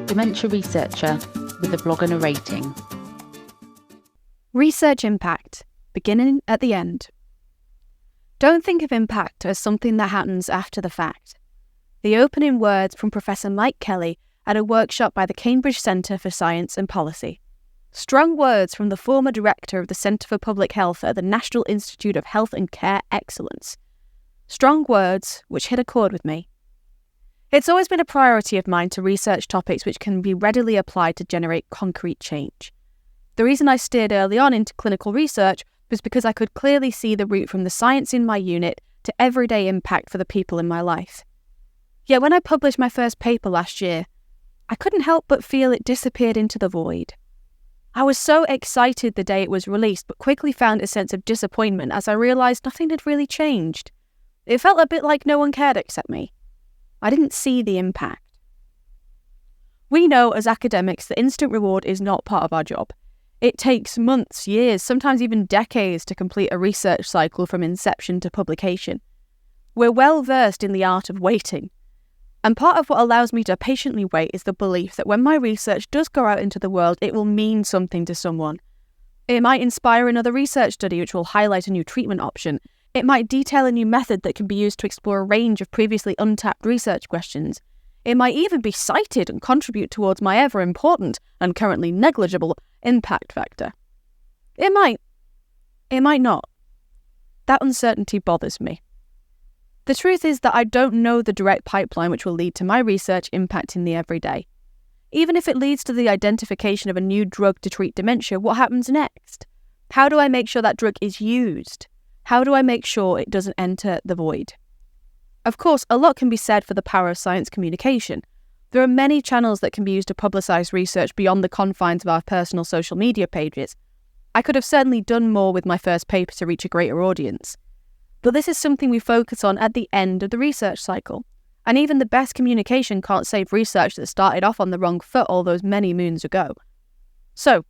dementia researcher with a blog and a rating. Research impact, beginning at the end. Don't think of impact as something that happens after the fact. The opening words from Professor Mike Kelly at a workshop by the Cambridge Centre for Science and Policy. Strong words from the former director of the Centre for Public Health at the National Institute of Health and Care Excellence. Strong words which hit a chord with me. It's always been a priority of mine to research topics which can be readily applied to generate concrete change. The reason I steered early on into clinical research was because I could clearly see the route from the science in my unit to everyday impact for the people in my life. Yet when I published my first paper last year, I couldn't help but feel it disappeared into the void. I was so excited the day it was released, but quickly found a sense of disappointment as I realised nothing had really changed. It felt a bit like no one cared except me. I didn't see the impact. We know as academics that instant reward is not part of our job. It takes months, years, sometimes even decades to complete a research cycle from inception to publication. We're well versed in the art of waiting. And part of what allows me to patiently wait is the belief that when my research does go out into the world, it will mean something to someone. It might inspire another research study which will highlight a new treatment option. It might detail a new method that can be used to explore a range of previously untapped research questions. It might even be cited and contribute towards my ever-important and currently negligible impact factor. It might. It might not. That uncertainty bothers me. The truth is that I don't know the direct pipeline which will lead to my research impacting the everyday. Even if it leads to the identification of a new drug to treat dementia, what happens next? How do I make sure that drug is used? How do I make sure it doesn't enter the void? Of course, a lot can be said for the power of science communication. There are many channels that can be used to publicise research beyond the confines of our personal social media pages. I could have certainly done more with my first paper to reach a greater audience. But this is something we focus on at the end of the research cycle. And even the best communication can't save research that started off on the wrong foot all those many moons ago. So,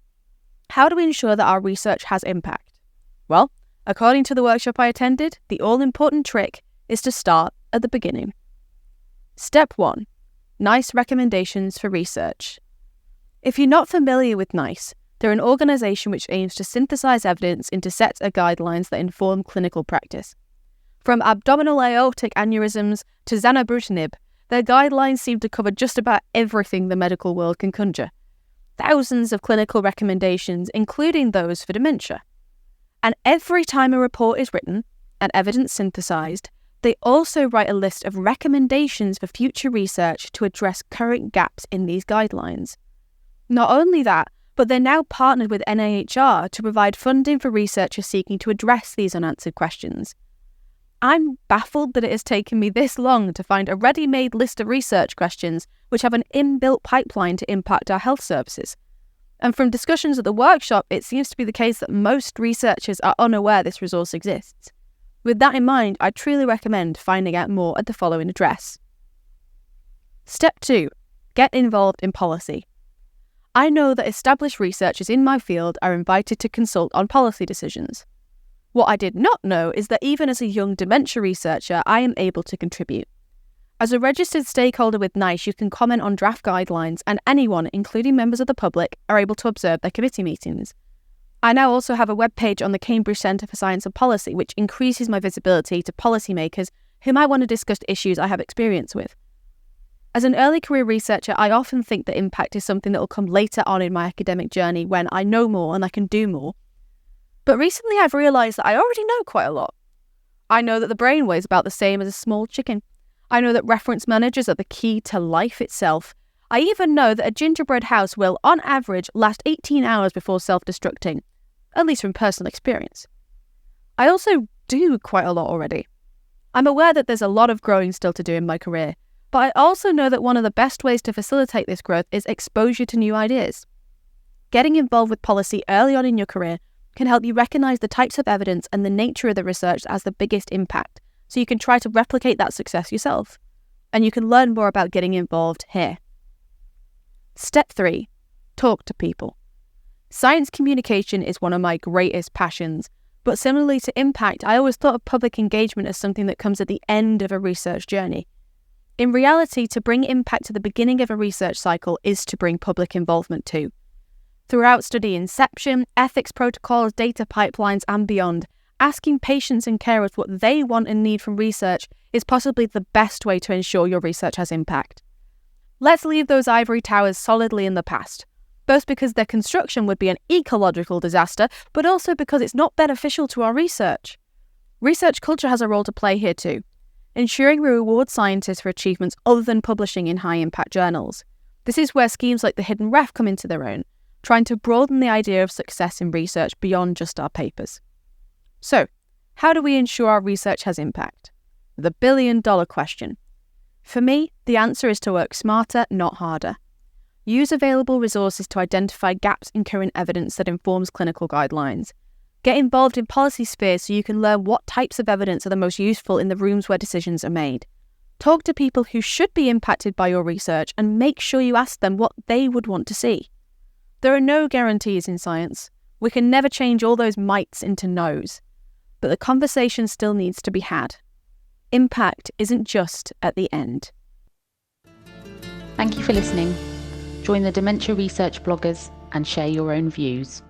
how do we ensure that our research has impact? Well, according to the workshop I attended, the all-important trick is to start at the beginning. Step 1. NICE recommendations for research. If you're not familiar with NICE, they're an organisation which aims to synthesise evidence into sets of guidelines that inform clinical practice. From abdominal aortic aneurysms to zanubrutinib, their guidelines seem to cover just about everything the medical world can conjure. Thousands of clinical recommendations, including those for dementia. And every time a report is written and evidence synthesised, they also write a list of recommendations for future research to address current gaps in these guidelines. Not only that, but they're now partnered with NIHR to provide funding for researchers seeking to address these unanswered questions. I'm baffled that it has taken me this long to find a ready-made list of research questions which have an inbuilt pipeline to impact our health services. And from discussions at the workshop, it seems to be the case that most researchers are unaware this resource exists. With that in mind, I truly recommend finding out more at the following address. Step 2. Get involved in policy. I know that established researchers in my field are invited to consult on policy decisions. What I did not know is that even as a young dementia researcher, I am able to contribute. As a registered stakeholder with NICE, you can comment on draft guidelines, and anyone, including members of the public, are able to observe their committee meetings. I now also have a webpage on the Cambridge Centre for Science and Policy, which increases my visibility to policymakers who might want to discuss issues I have experience with. As an early career researcher, I often think that impact is something that will come later on in my academic journey when I know more and I can do more. But recently I've realised that I already know quite a lot. I know that the brain weighs about the same as a small chicken. I know that reference managers are the key to life itself. I even know that a gingerbread house will, on average, last 18 hours before self-destructing, at least from personal experience. I also do quite a lot already. I'm aware that there's a lot of growing still to do in my career, but I also know that one of the best ways to facilitate this growth is exposure to new ideas. Getting involved with policy early on in your career can help you recognise the types of evidence and the nature of the research that has the biggest impact, so you can try to replicate that success yourself. And you can learn more about getting involved here. Step 3. Talk to people. Science communication is one of my greatest passions, but similarly to impact, I always thought of public engagement as something that comes at the end of a research journey. In reality, to bring impact to the beginning of a research cycle is to bring public involvement too. Throughout study inception, ethics protocols, data pipelines, and beyond, asking patients and carers what they want and need from research is possibly the best way to ensure your research has impact. Let's leave those ivory towers solidly in the past, both because their construction would be an ecological disaster, but also because it's not beneficial to our research. Research culture has a role to play here too, ensuring we reward scientists for achievements other than publishing in high-impact journals. This is where schemes like the Hidden Ref come into their own, trying to broaden the idea of success in research beyond just our papers. So, how do we ensure our research has impact? The billion-dollar question. For me, the answer is to work smarter, not harder. Use available resources to identify gaps in current evidence that informs clinical guidelines. Get involved in policy spheres so you can learn what types of evidence are the most useful in the rooms where decisions are made. Talk to people who should be impacted by your research and make sure you ask them what they would want to see. There are no guarantees in science. We can never change all those mights into no's. But the conversation still needs to be had. Impact isn't just at the end. Thank you for listening. Join the Dementia Research bloggers and share your own views.